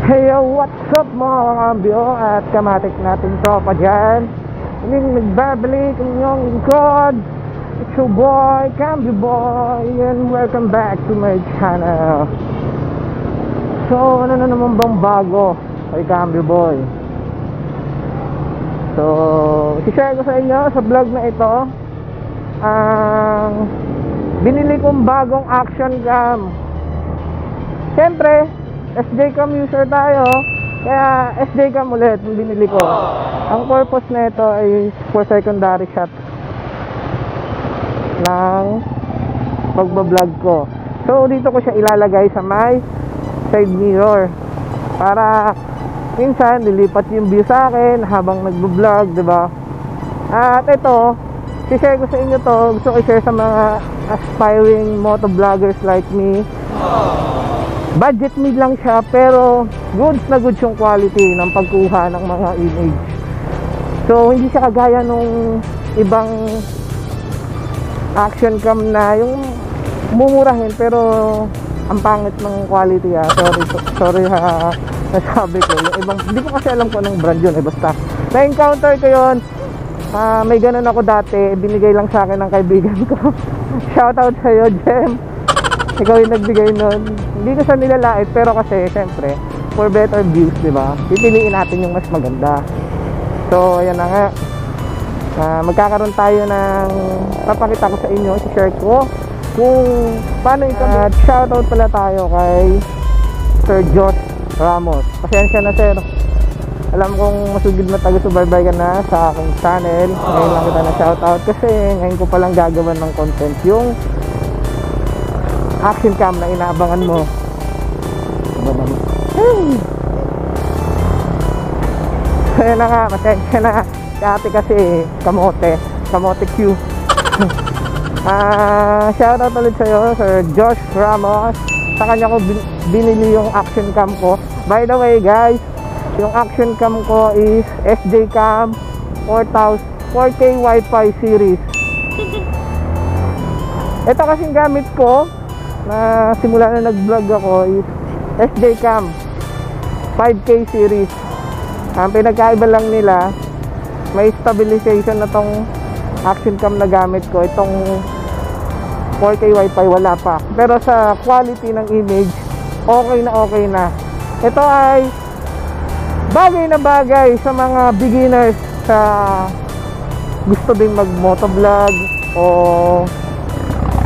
Hey yo, what's up mga kambyo at kamatik nating tropa dyan. Muling nagbabalik ang inyong lingkod. It's your boy, Cambio Boy, and welcome back to my channel. So, ano na naman bang bago kay Cambio Boy? So, i-share ko sa inyo sa vlog na ito ang binili kong bagong action cam. Siyempre, SD cam user tayo, kaya SD cam ulit yung binili ko. Ang purpose na ito ay for secondary shot ng pagbablog ko. So dito ko siya ilalagay sa my side mirror para minsan lilipat yung view sa akin habang nagbablog, diba? At ito, i-share ko sa inyo to. Gusto ko i-share sa mga aspiring motovloggers like me. Budget mid lang siya, pero goods na goods yung quality ng pagkuha ng mga image. So hindi siya kagaya nung ibang action cam na yung mumurahin pero ang pangit ng quality. Sorry nasabi ko yung ibang, hindi ko kasi alam kung anong brand yun basta na-encounter ko yun. May ganun ako dati, binigay lang sa akin ng kaibigan ko. Shoutout sa'yo, Jem, ikaw yung nagbigay nun. Hindi ko siya nilalait, pero kasi syempre for better views, diba, pipiliin natin yung mas maganda. So ayan na nga, magkakaroon tayo ng papakita ko sa inyo, i-share ko kung paano ito. At shoutout pala tayo kay Sir Josh Ramos. Pasensya na sir, alam kong masugid na taga-subaybay ka na sa aking channel. Ngayon lang kita na shoutout kasi ngayon ko palang gagawan ng content yung action cam na inaabangan mo. Kaya na nga, pasensya na dati kasi kamote Q. Shoutout ulit sa'yo, Sir Josh Ramos. Sa kanya ko binili yung action cam ko. By the way guys, yung action cam ko is SJ Cam 4K Wi-Fi series. Ito kasing gamit ko na simula na nag-vlog ako is SJ Cam 5K series. Ang pinagkaiba lang nila, may stabilization na tong action cam na gamit ko. Itong 4K Wi-Fi wala pa. Pero sa quality ng image, okay na. Ito ay bagay na bagay sa mga beginners sa gusto ding mag motovlog o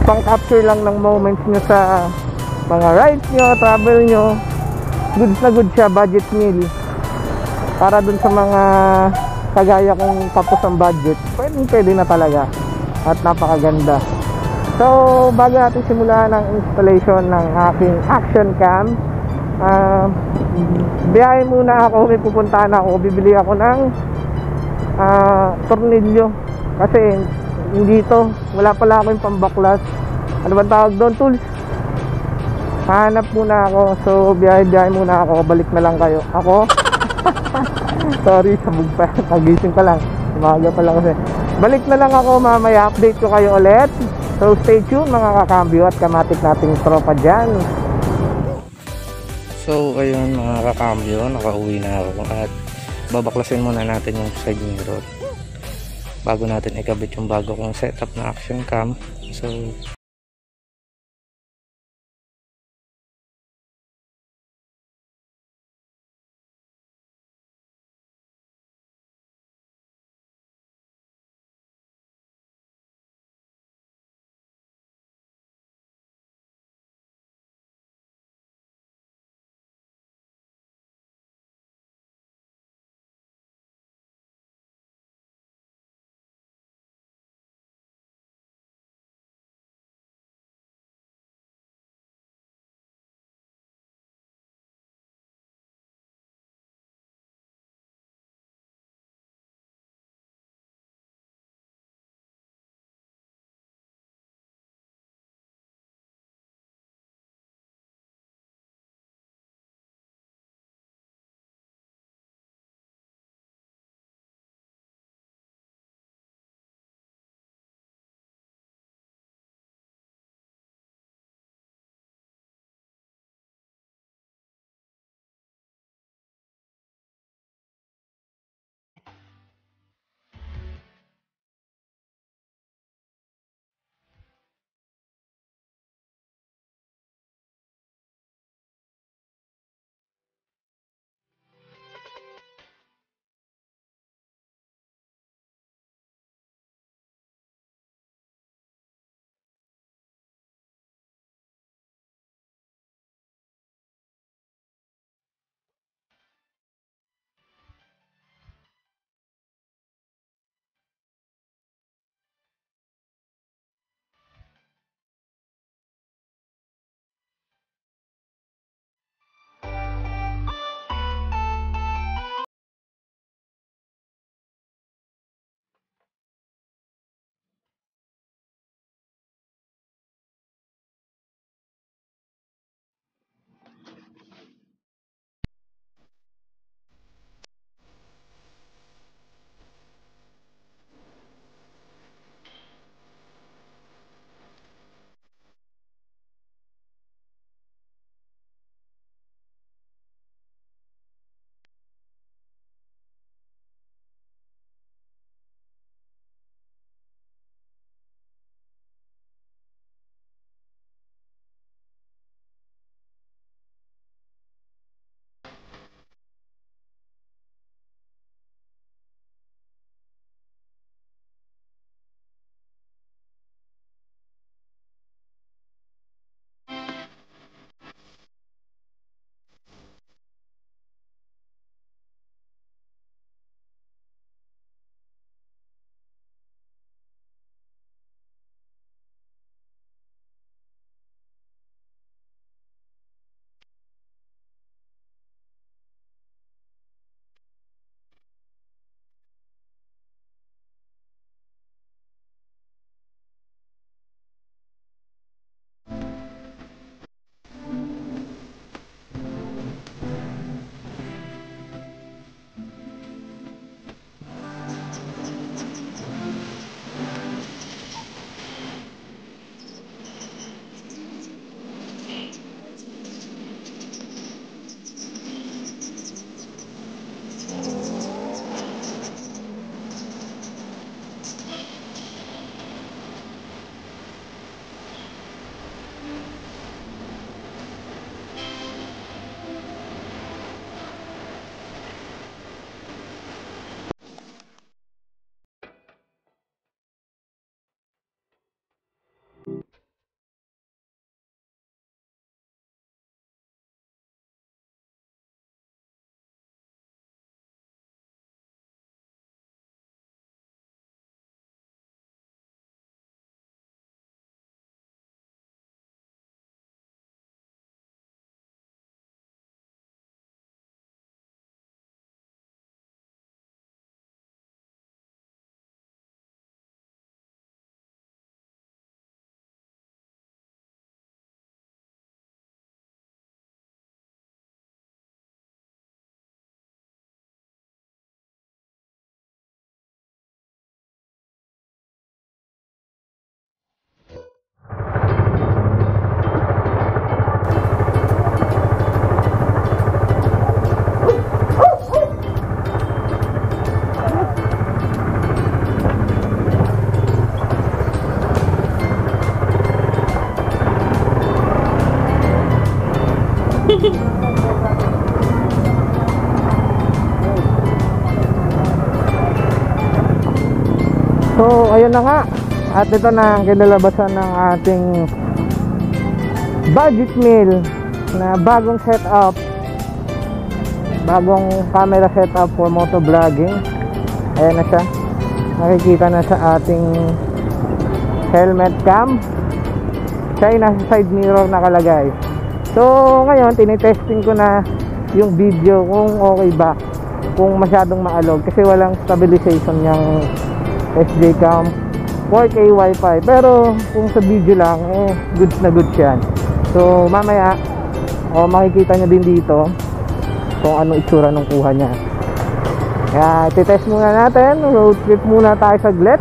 pang capture lang ng moments nyo sa mga rides nyo, travel nyo. Goods na good siya, budget meal. Para dun sa mga kagaya kong tapos ang budget, pwede na talaga at napakaganda. So bago natin simulan ang installation ng aking action cam, biyahe muna ako, may pupuntahan ako, bibili ako ng tornilyo kasi dito wala pala ako yung pambaklas. Ano ba tawag doon? Tools. Hanap muna ako. So biyahe muna ako. Balik na lang kayo. Ako sorry, sabog pa. Nagising pa lang. Umaga pa lang kasi. Balik na lang ako mamaya. Update ko kayo ulit. So stay tuned mga kakambyo at kamatik nating tropa dyan. So ayun mga kakambyo, nakauwi na ako at babaklasin muna natin yung side mirror bago natin ikabit yung bago kong setup na action cam. So ayun na nga. At ito na ang kinalabasan ng ating budget meal na bagong setup, bagong camera setup for motovlogging. Ayan na siya, nakikita na sa ating helmet cam. Siya ay nasa side mirror nakalagay. So ngayon tinitesting ko na yung video kung okay ba, kung masyadong maalog, kasi walang stabilization yung SD cam 4K wifi. Pero kung sa video lang, goods na goods yan. So mamaya makikita nyo din dito kung ano itsura ng kuha niya. Kaya titest muna natin, road trip muna tayo saglit.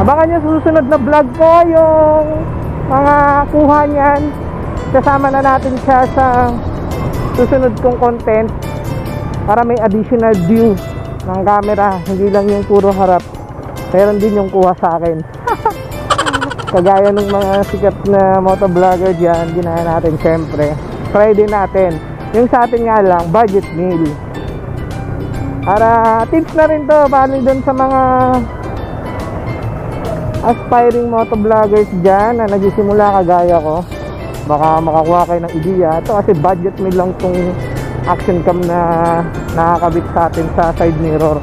Abangan nyo susunod na vlog ko yung mga kuha niyan. Kasama na natin siya sa susunod kong content para may additional view ng camera, hindi lang yung puro harap, meron din yung kuha sa akin. Kagaya ng mga sikat na motovlogger dyan, ginaya natin syempre, try din natin yung sa atin nga lang, budget meal, para tips na rin to, paano dun sa mga aspiring motovloggers dyan na nagsisimula kagaya ko. Baka makakuha kayo ng ideya. Ito kasi budget meal lang tong action cam na nakakabit sa atin sa side mirror,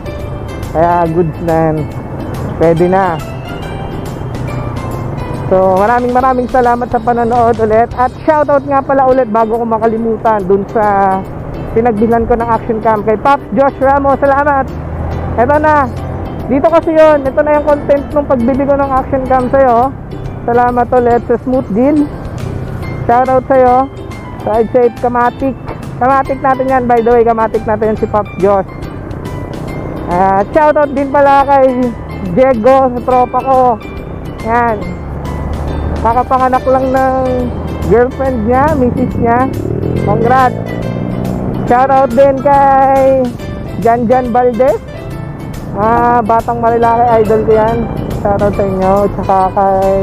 kaya goods na yan, pwede na. So maraming salamat sa panonood ulit. At shoutout nga pala ulit bago ko makalimutan dun sa pinagbilan ko ng action cam kay Pops Josh Ramos. Salamat. Eto na, dito kasi yun, ito na yung content ng pagbili ko ng action cam sa'yo. Salamat ulit sa Smooth Deal. Shoutout sa'yo. Side safe Kamatic. Kamatic natin yan, by the way. Kamatic natin yan si Pops Josh. Shoutout din pala kay Diego sa tropa ko. Yan, kakapanganak lang ng girlfriend niya, misis niya. Congrats. Shoutout din kay Janjan Valdez. Batang Marilaki, idol ko yan. Shoutout sa inyo. Tsaka kay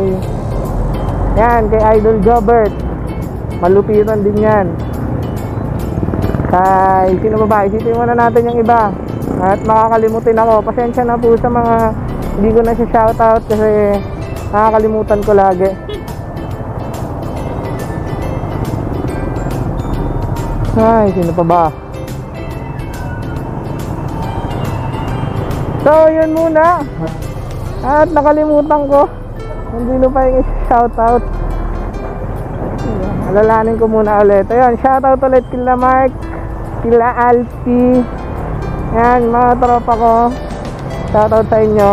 Idol Jobert, malupitan din yan. Kay sino ba? Isipin muna natin yung iba at makakalimutin ako. Pasensya na po sa mga hindi ko na siya shoutout kasi nakakalimutan ko lagi. Ay, sino pa ba? So yun muna. At nakalimutan ko, hindi na pa yung shoutout. Alalanin ko muna ulit. Ayun, shoutout ulit kila Mark, kila Alfie. Yan, mga tropa ko. Shoutout sa inyo.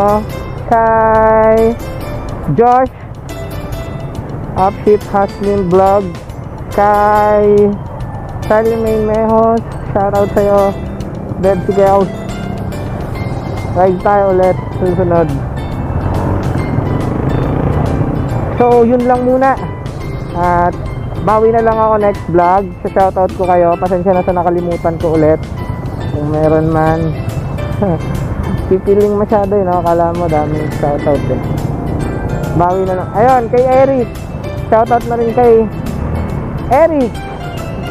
Kay Josh, Upship Hustling Vlog. Kay Charlie May Mejos, shoutout sa'yo. Bebsi Girls. Ride tayo ulit susunod. So yun lang muna. At bawi na lang ako next vlog. Sa shoutout ko kayo. Pasensya na sa nakalimutan ko ulit, kung meron man. Pipiling masyado yun, akala mo daming shoutout eh. Bawi na lang. Ayun, kay Eric, shoutout na rin kay Eric,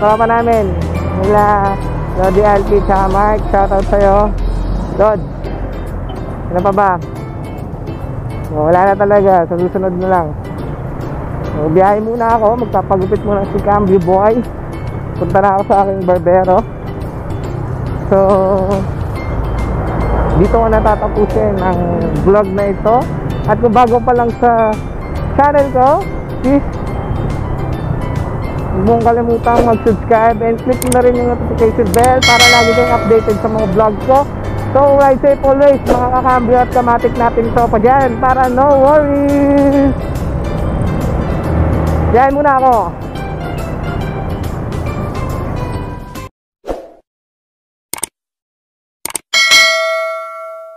tropa namin nila Lodi Alpi tsaka Mark. Shoutout sa'yo Lod. Ano pa ba? Wala na talaga, sa susunod na lang. So, biyahe muna ako, magpapagupit muna si Cambio Boy. Punta na ako sa aking barbero. So dito ko natatapusin ang vlog na ito. At kung bago pa lang sa channel ko, please huwag mong kalimutang mag-subscribe and click na rin yung notification bell para lagi kayong updated sa mga vlog ko. So ride safe always mga kakambyo at kamatik natin tropa dyan, para no worries. Yan muna ako.